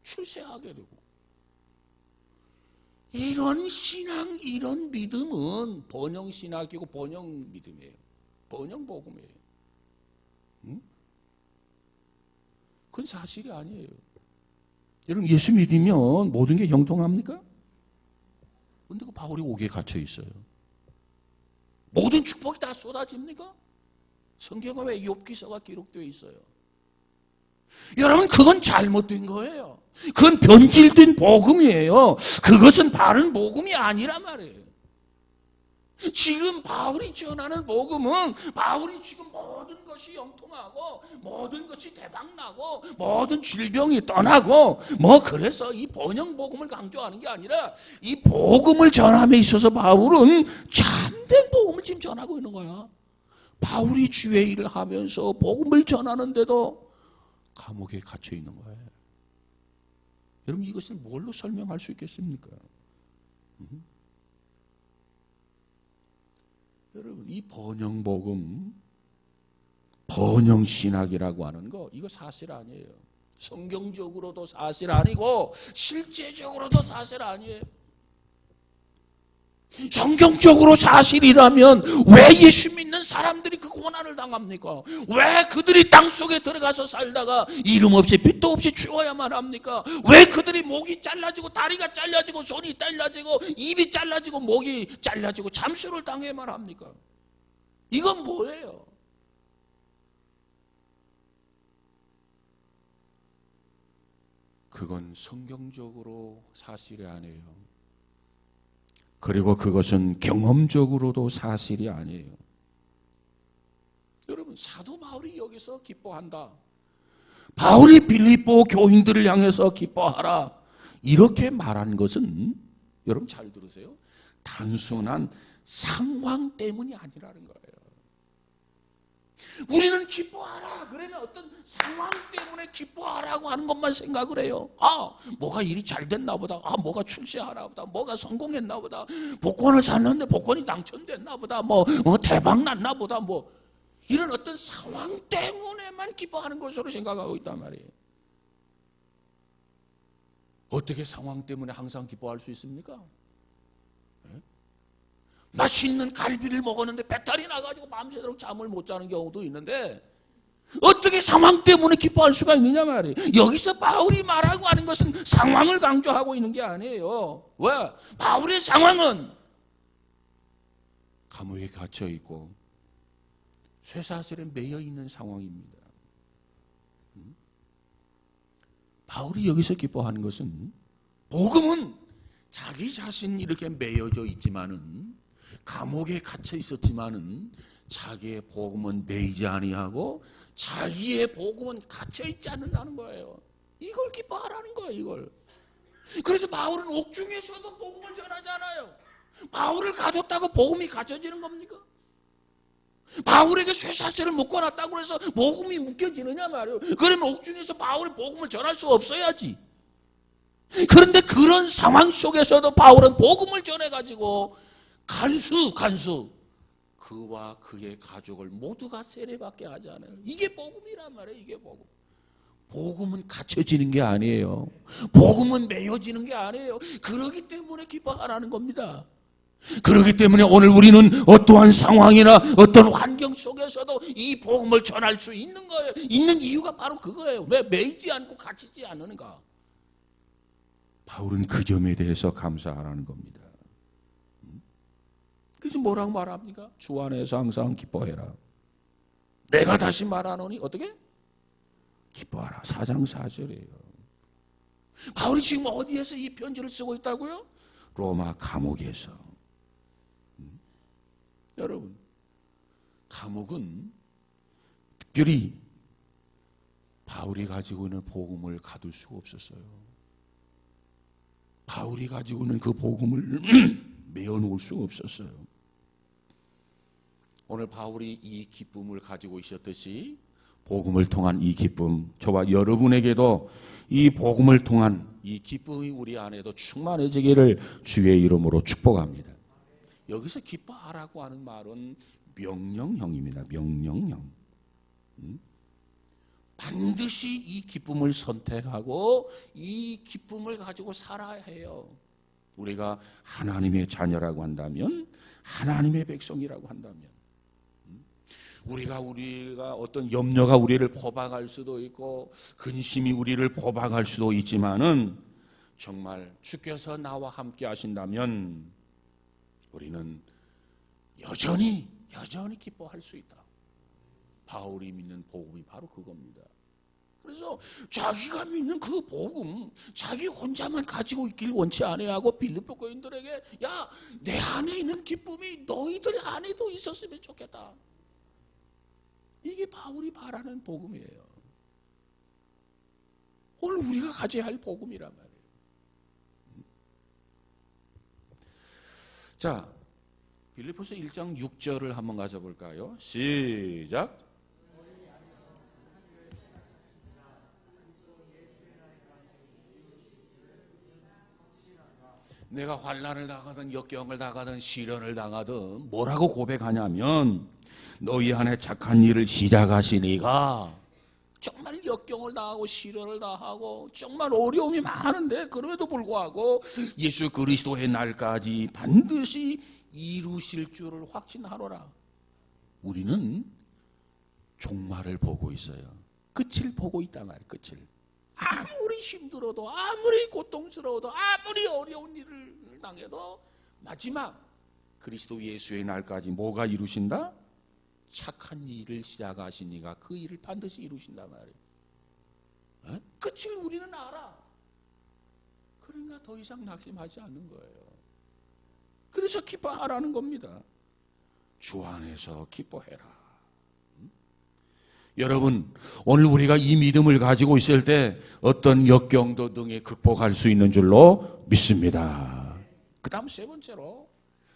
출세하게 되고. 이런 신앙, 이런 믿음은 번영 신학이고 번영 믿음이에요. 번영 복음이에요. 그건 사실이 아니에요. 여러분, 예수 믿으면 모든 게 형통합니까? 근데 그 바울이 옥에 갇혀 있어요. 모든 축복이 다 쏟아집니까? 성경에 왜 욥기서가 기록되어 있어요? 여러분, 그건 잘못된 거예요. 그건 변질된 복음이에요. 그것은 바른 복음이 아니란 말이에요. 지금 바울이 전하는 복음은 바울이 지금 모든 것이 영통하고 모든 것이 대박나고 모든 질병이 떠나고 뭐 그래서 이 번영 복음을 강조하는 게 아니라 이 복음을 전함에 있어서 바울은 참된 복음을 지금 전하고 있는 거야. 바울이 주의 일을 하면서 복음을 전하는데도 감옥에 갇혀 있는 거예요. 여러분, 이것을 뭘로 설명할 수 있겠습니까? 여러분, 이 번영복음, 번영신학이라고 하는 거 이거 사실 아니에요. 성경적으로도 사실 아니고 실제적으로도 사실 아니에요. 성경적으로 사실이라면 왜 예수 믿는 사람들이 그 고난을 당합니까? 왜 그들이 땅속에 들어가서 살다가 이름 없이 빛도 없이 죽어야만 합니까? 왜 그들이 목이 잘라지고 다리가 잘라지고 손이 잘라지고 입이 잘라지고 목이 잘라지고 잠수를 당해야만 합니까? 이건 뭐예요? 그건 성경적으로 사실이 아니에요. 그리고 그것은 경험적으로도 사실이 아니에요. 여러분, 사도 바울이 여기서 기뻐한다. 바울이 빌립보 교인들을 향해서 기뻐하라. 이렇게 말한 것은 여러분 잘 들으세요. 단순한 상황 때문이 아니라는 거예요. 우리는 기뻐하라 그러면 어떤 상황 때문에 기뻐하라고 하는 것만 생각을 해요. 아, 뭐가 일이 잘 됐나 보다. 아, 뭐가 출세하나 보다. 뭐가 성공했나 보다. 복권을 샀는데 복권이 당첨됐나 보다. 뭐 대박 났나 보다. 뭐 이런 어떤 상황 때문에만 기뻐하는 것으로 생각하고 있단 말이에요. 어떻게 상황 때문에 항상 기뻐할 수 있습니까? 맛있는 갈비를 먹었는데 배탈이 나가지고 밤새도록 잠을 못 자는 경우도 있는데 어떻게 상황 때문에 기뻐할 수가 있느냐 말이에요. 여기서 바울이 말하고 하는 것은 상황을 강조하고 있는 게 아니에요. 왜? 바울의 상황은 감옥에 갇혀 있고 쇠사슬에 매여 있는 상황입니다. 바울이 여기서 기뻐하는 것은 복음은 자기 자신이 이렇게 매여져 있지만은 감옥에 갇혀 있었지만은 자기의 복음은 매이지 아니하고 자기의 복음은 갇혀 있지 않는다는 거예요. 이걸 기뻐하라는 거예요. 이걸. 그래서 바울은 옥중에서도 복음을 전하잖아요. 바울을 가뒀다고 복음이 갇혀지는 겁니까? 바울에게 쇠사슬을 묶어놨다고 해서 복음이 묶여지느냐 말이에요. 그러면 옥중에서 바울이 복음을 전할 수 없어야지. 그런데 그런 상황 속에서도 바울은 복음을 전해가지고 간수 그와 그의 가족을 모두가 세례받게 하잖아요. 이게 복음이란 말이에요. 이게 복음. 복음은 갇혀지는 게 아니에요. 복음은 매여지는 게 아니에요. 그러기 때문에 기뻐하라는 겁니다. 그렇기 때문에 오늘 우리는 어떠한 상황이나 어떤 환경 속에서도 이 복음을 전할 수 있는 거예요. 있는 이유가 바로 그거예요. 왜 매이지 않고 갇히지 않는가? 바울은 그 점에 대해서 감사하라는 겁니다. 그래서 뭐라고 말합니까? 주 안에서 항상 기뻐해라. 내가 다시 말하노니 어떻게? 기뻐하라. 4장 4절이에요. 바울이 지금 어디에서 이 편지를 쓰고 있다고요? 로마 감옥에서. 여러분, 감옥은 특별히 바울이 가지고 있는 복음을 가둘 수가 없었어요. 바울이 가지고 있는 그 복음을 메어놓을 수가 없었어요. 오늘 바울이 이 기쁨을 가지고 있었듯이 복음을 통한 이 기쁨, 저와 여러분에게도 이 복음을 통한 이 기쁨이 우리 안에도 충만해지기를 주의 이름으로 축복합니다. 여기서 기뻐하라고 하는 말은 명령형입니다. 명령형. 반드시 이 기쁨을 선택하고 이 기쁨을 가지고 살아야 해요. 우리가 하나님의 자녀라고 한다면, 하나님의 백성이라고 한다면, 우리가 어떤 염려가 우리를 포박할 수도 있고 근심이 우리를 포박할 수도 있지만은 정말 주께서 나와 함께 하신다면 우리는 여전히 기뻐할 수 있다. 바울이 믿는 복음이 바로 그겁니다. 그래서 자기가 믿는 그 복음, 자기 혼자만 가지고 있길 원치 아니하고 빌립보 교인들에게 야, 내 안에 있는 기쁨이 너희들 안에도 있었으면 좋겠다. 이게 바울이 바라는 복음이에요. 오늘 우리가 가져야 할 복음이란 말이에요. 자, 빌립보서 1장 6절을 한번 가져볼까요? 시작. 내가 환난을 당하든 역경을 당하든 시련을 당하든 뭐라고 고백하냐면 너희 안에 착한 일을 시작하신 이가 정말 역경을 당하고 시련을 당하고 정말 어려움이 많은데 그럼에도 불구하고 예수 그리스도의 날까지 반드시 이루실 줄을 확신하노라. 우리는 종말을 보고 있어요. 끝을 보고 있단 말이에요. 끝을. 아무리 힘들어도 아무리 고통스러워도 아무리 어려운 일을 당해도 마지막 그리스도 예수의 날까지 뭐가 이루신다? 착한 일을 시작하신 이가 그 일을 반드시 이루신단 말이에요. 끝을 우리는 알아. 그러니까 더 이상 낙심하지 않는 거예요. 그래서 기뻐하라는 겁니다. 주 안에서 기뻐해라. 여러분, 오늘 우리가 이 믿음을 가지고 있을 때 어떤 역경도 등에 극복할 수 있는 줄로 믿습니다. 그 다음 세 번째로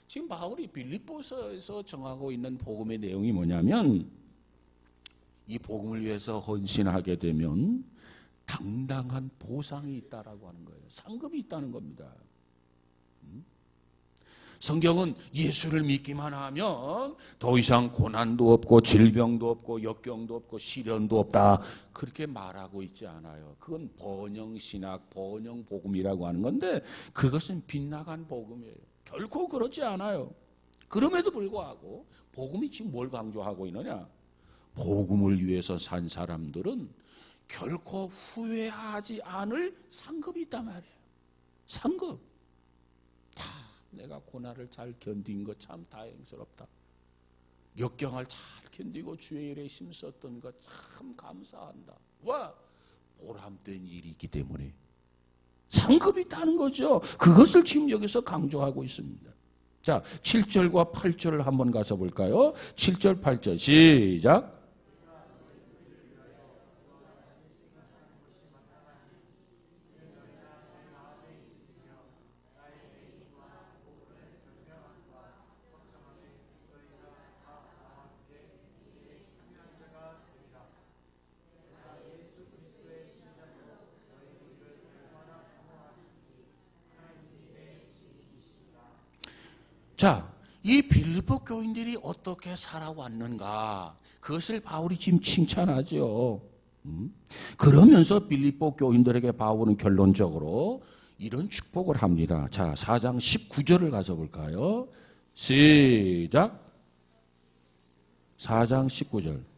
지금 바울이 빌립보서에서 정하고 있는 복음의 내용이 뭐냐면 이 복음을 위해서 헌신하게 되면 당당한 보상이 있다라고 하는 거예요. 상급이 있다는 겁니다. 성경은 예수를 믿기만 하면 더 이상 고난도 없고 질병도 없고 역경도 없고 시련도 없다 그렇게 말하고 있지 않아요. 그건 번영신학, 번영복음이라고 하는 건데 그것은 빗나간 복음이에요. 결코 그렇지 않아요. 그럼에도 불구하고 복음이 지금 뭘 강조하고 있느냐? 복음을 위해서 산 사람들은 결코 후회하지 않을 상급이 있단 말이에요. 상급. 다 내가 고난을 잘 견딘 것 참 다행스럽다. 역경을 잘 견디고 주의 일에 힘썼던 것 참 감사한다. 와, 보람된 일이 있기 때문에 상급이 있다는 거죠. 그것을 지금 여기서 강조하고 있습니다. 자, 7절과 8절을 한번 가서 볼까요? 7절, 8절 시작. 자, 이 빌립보 교인들이 어떻게 살아왔는가, 그것을 바울이 지금 칭찬하죠. 그러면서 빌립보 교인들에게 바울은 결론적으로 이런 축복을 합니다. 자, 4장 19절을 가서 볼까요? 시작. 4장 19절.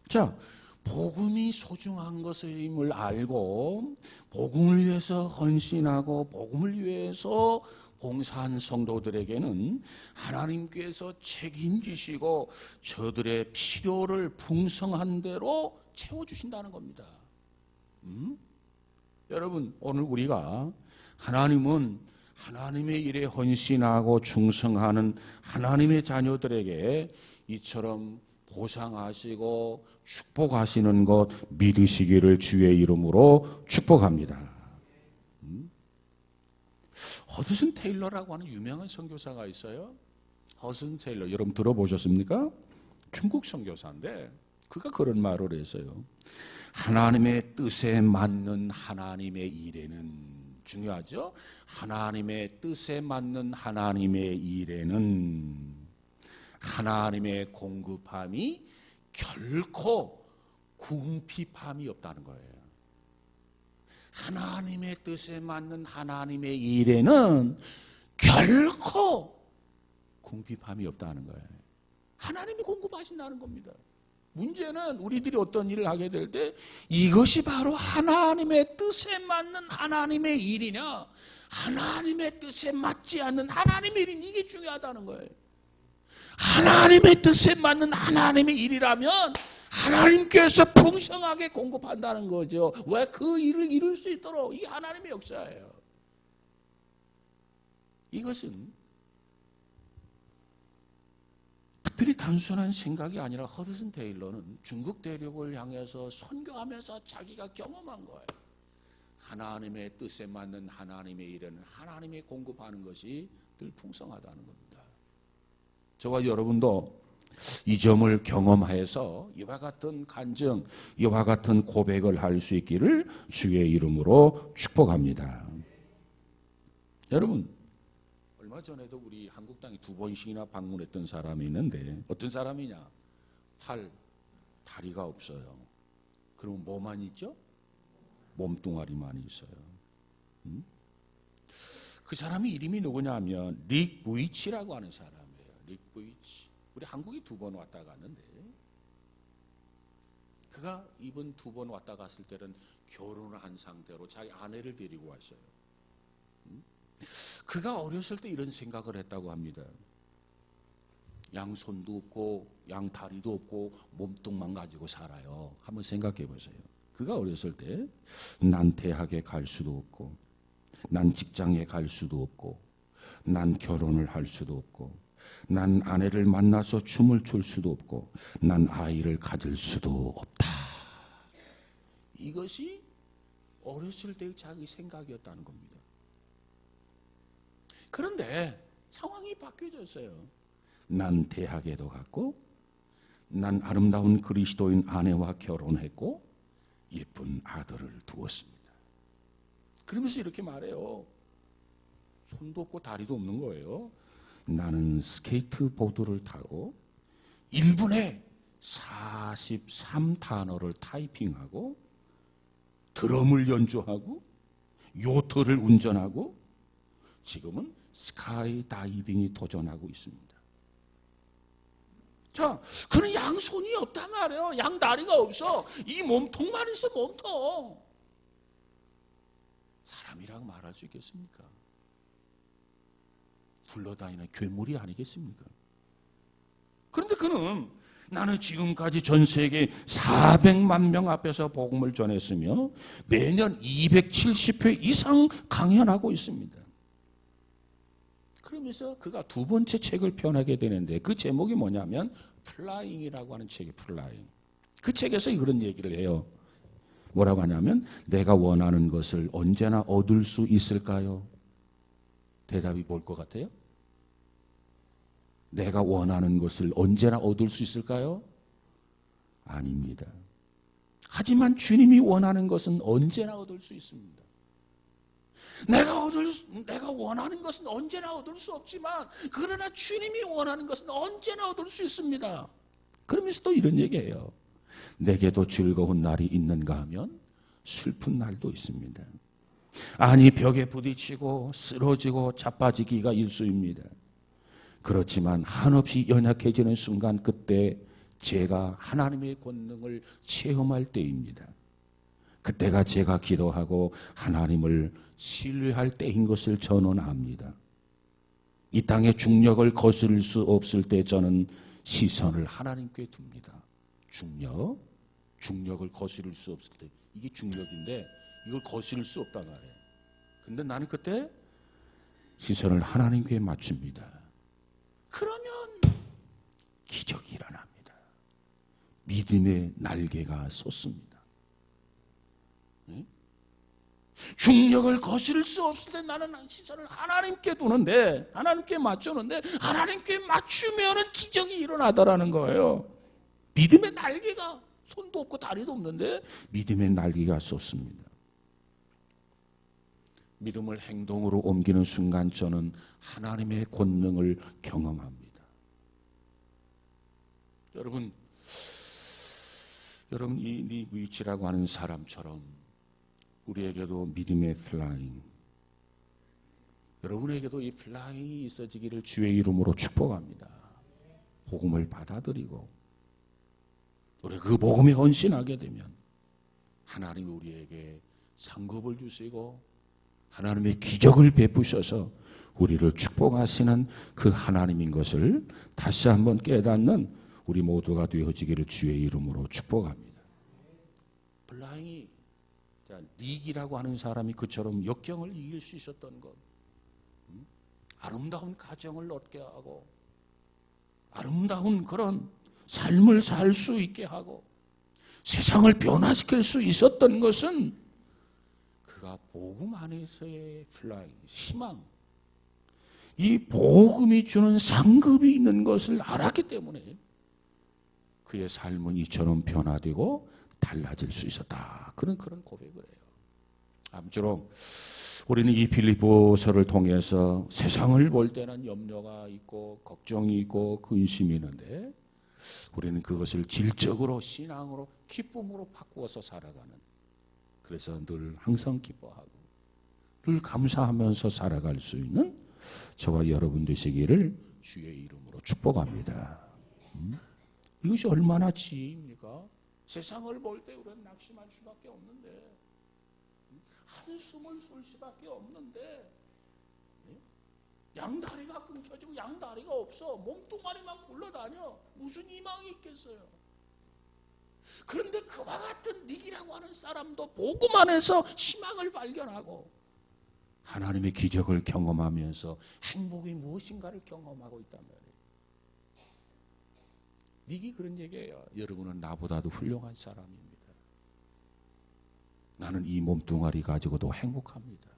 자, 복음이 소중한 것임을 알고 복음을 위해서 헌신하고 복음을 위해서 봉사한 성도들에게는 하나님께서 책임지시고 저들의 필요를 풍성한 대로 채워주신다는 겁니다. 여러분, 오늘 우리가 하나님은 하나님의 일에 헌신하고 충성하는 하나님의 자녀들에게 이처럼 보상하시고 축복하시는 것 믿으시기를 주의 이름으로 축복합니다. 허드슨 테일러라고 하는 유명한 선교사가 있어요. 허드슨 테일러, 여러분 들어보셨습니까? 중국 선교사인데 그가 그런 말을 했어요. 하나님의 뜻에 맞는 하나님의 일에는, 중요하죠? 하나님의 뜻에 맞는 하나님의 일에는 하나님의 공급함이 결코 궁핍함이 없다는 거예요. 하나님의 뜻에 맞는 하나님의 일에는 결코 궁핍함이 없다는 거예요. 하나님이 공급하신다는 겁니다. 문제는 우리들이 어떤 일을 하게 될 때 이것이 바로 하나님의 뜻에 맞는 하나님의 일이냐, 하나님의 뜻에 맞지 않는 하나님의 일이냐, 이게 중요하다는 거예요. 하나님의 뜻에 맞는 하나님의 일이라면 하나님께서 풍성하게 공급한다는 거죠. 왜? 그 일을 이룰 수 있도록. 이게 하나님의 역사예요. 이것은 특별히 단순한 생각이 아니라 허드슨 테일러는 중국 대륙을 향해서 선교하면서 자기가 경험한 거예요. 하나님의 뜻에 맞는 하나님의 일에는 하나님이 공급하는 것이 늘 풍성하다는 겁니다. 저와 여러분도 이 점을 경험해서 이와 같은 간증, 이와 같은 고백을 할 수 있기를 주의 이름으로 축복합니다. 여러분, 얼마 전에도 우리 한국 땅에 2번씩이나 방문했던 사람이 있는데 어떤 사람이냐? 다리가 없어요. 그럼 뭐만 있죠? 몸뚱아리만 있어요. 그 사람이 이름이 누구냐 하면 릭 부이치라고 하는 사람이에요. 릭 부이치. 우리 한국에 2번 왔다 갔는데 그가 이번 2번 왔다 갔을 때는 결혼을 한 상태로 자기 아내를 데리고 왔어요. 그가 어렸을 때 이런 생각을 했다고 합니다. 양손도 없고 양다리도 없고 몸뚱만 가지고 살아요. 한번 생각해 보세요. 그가 어렸을 때 난 대학에 갈 수도 없고 난 직장에 갈 수도 없고 난 결혼을 할 수도 없고 난 아내를 만나서 춤을 출 수도 없고 난 아이를 가질 수도 없다. 이것이 어렸을 때의 자기 생각이었다는 겁니다. 그런데 상황이 바뀌어졌어요. 난 대학에도 갔고 난 아름다운 그리스도인 아내와 결혼했고 예쁜 아들을 두었습니다. 그러면서 이렇게 말해요. 손도 없고 다리도 없는 거예요. 나는 스케이트보드를 타고 1분에 43단어를 타이핑하고 드럼을 연주하고 요트를 운전하고 지금은 스카이 다이빙이 도전하고 있습니다. 자, 그는 양손이 없단 말이에요. 양다리가 없어. 이 몸통만 있어, 몸통. 사람이라고 말할 수 있겠습니까? 굴러다니는 괴물이 아니겠습니까? 그런데 그는 나는 지금까지 전 세계 400만 명 앞에서 복음을 전했으며 매년 270회 이상 강연하고 있습니다. 그러면서 그가 두 번째 책을 펴내게 되는데 그 제목이 뭐냐면 플라잉이라고 하는 책이 플라잉. 그 책에서 이런 얘기를 해요. 뭐라고 하냐면 내가 원하는 것을 언제나 얻을 수 있을까요? 대답이 뭘 것 같아요? 내가 원하는 것을 언제나 얻을 수 있을까요? 아닙니다. 하지만 주님이 원하는 것은 언제나 얻을 수 있습니다. 내가 원하는 것은 언제나 얻을 수 없지만 그러나 주님이 원하는 것은 언제나 얻을 수 있습니다. 그러면서 또 이런 얘기예요. 내게도 즐거운 날이 있는가 하면 슬픈 날도 있습니다. 아니 벽에 부딪히고 쓰러지고 자빠지기가 일수입니다. 그렇지만 한없이 연약해지는 순간 그때 제가 하나님의 권능을 체험할 때입니다. 그때가 제가 기도하고 하나님을 신뢰할 때인 것을 저는 압니다. 이 땅의 중력을 거스를 수 없을 때 저는 시선을 하나님께 둡니다. 중력을 거스를 수 없을 때 이게 중력인데 이걸 거스를 수 없단 말이에요. 근데 나는 그때 시선을 하나님께 맞춥니다. 그러면 기적이 일어납니다. 믿음의 날개가 솟습니다. 중력을 거스를 수 없을 때 나는 시선을 하나님께 두는데 하나님께 맞추는데 하나님께 맞추면 기적이 일어나더라는 거예요. 믿음의 날개가 손도 없고 다리도 없는데 믿음의 날개가 솟습니다. 믿음을 행동으로 옮기는 순간 저는 하나님의 권능을 경험합니다. 여러분 이 닉 위치라고 하는 사람처럼 우리에게도 믿음의 플라잉, 여러분에게도 이 플라잉이 있어지기를 주의 이름으로 축복합니다. 복음을 받아들이고 우리 그 복음에 헌신하게 되면 하나님이 우리에게 상급을 주시고 하나님의 기적을 베푸셔서 우리를 축복하시는 그 하나님인 것을 다시 한번 깨닫는 우리 모두가 되어지기를 주의 이름으로 축복합니다. 블라잉이 닉이라고 하는 사람이 그처럼 역경을 이길 수 있었던 것, 아름다운 가정을 얻게 하고 아름다운 그런 삶을 살 수 있게 하고 세상을 변화시킬 수 있었던 것은 그가 복음 안에서의 플라잉, 희망, 이 복음이 주는 상급이 있는 것을 알았기 때문에 그의 삶은 이처럼 변화되고 달라질 수 있었다. 그런 고백을 해요. 아무쪼록 우리는 이 빌립보서를 통해서 세상을 볼 때는 염려가 있고 걱정이 있고 근심이 있는데 우리는 그것을 질적으로 신앙으로 기쁨으로 바꾸어서 살아가는, 그래서 늘 항상 기뻐하고 늘 감사하면서 살아갈 수 있는 저와 여러분 되시기를 주의 이름으로 축복합니다. 이것이 얼마나 지혜입니까? 세상을 볼 때 우리는 낙심할 수밖에 없는데 한숨을 쏠 수밖에 없는데 양다리가 끊겨지고 양다리가 없어. 몸뚱아리만 굴러다녀. 무슨 희망이 있겠어요? 그런데 그와 같은 닉이라고 하는 사람도 복음 안에서 희망을 발견하고 하나님의 기적을 경험하면서 행복이 무엇인가를 경험하고 있단 말이에요. 닉이 그런 얘기예요. 여러분은 나보다도 훌륭한 사람입니다. 나는 이 몸뚱아리 가지고도 행복합니다.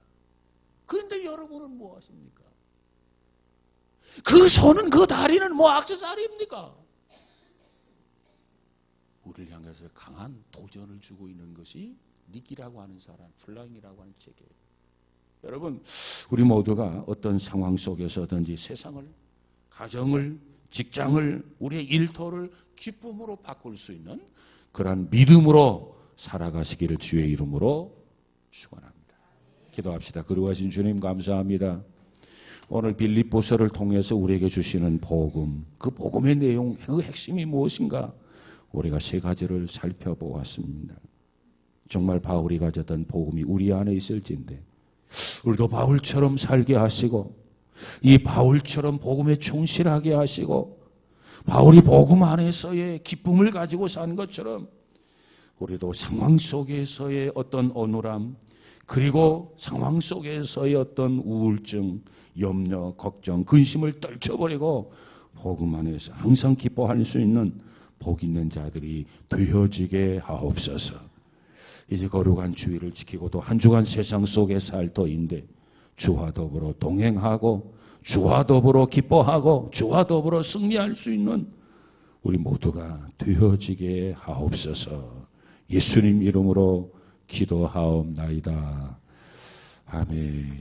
그런데 여러분은 뭐 하십니까? 그 손은 그 다리는 뭐 액세서리입니까? 우리를 향해서 강한 도전을 주고 있는 것이 닉이라고 하는 사람, 플라잉이라고 하는 책이에요. 여러분, 우리 모두가 어떤 상황 속에서든지 세상을, 가정을, 직장을, 우리의 일터를 기쁨으로 바꿀 수 있는 그러한 믿음으로 살아가시기를 주의 이름으로 축원합니다. 기도합시다. 그리하신 주님 감사합니다. 오늘 빌립보서를 통해서 우리에게 주시는 복음, 그 복음의 내용, 그 핵심이 무엇인가? 우리가 세 가지를 살펴보았습니다. 정말 바울이 가졌던 복음이 우리 안에 있을진데 우리도 바울처럼 살게 하시고 이 바울처럼 복음에 충실하게 하시고 바울이 복음 안에서의 기쁨을 가지고 산 것처럼 우리도 상황 속에서의 어떤 어눌함 그리고 상황 속에서의 어떤 우울증, 염려, 걱정, 근심을 떨쳐버리고 복음 안에서 항상 기뻐할 수 있는 복 있는 자들이 되어지게 하옵소서. 이제 거룩한 주의를 지키고 또 한 주간 세상 속에 살 터인데 주와 더불어 동행하고 주와 더불어 기뻐하고 주와 더불어 승리할 수 있는 우리 모두가 되어지게 하옵소서. 예수님 이름으로 기도하옵나이다. 아멘.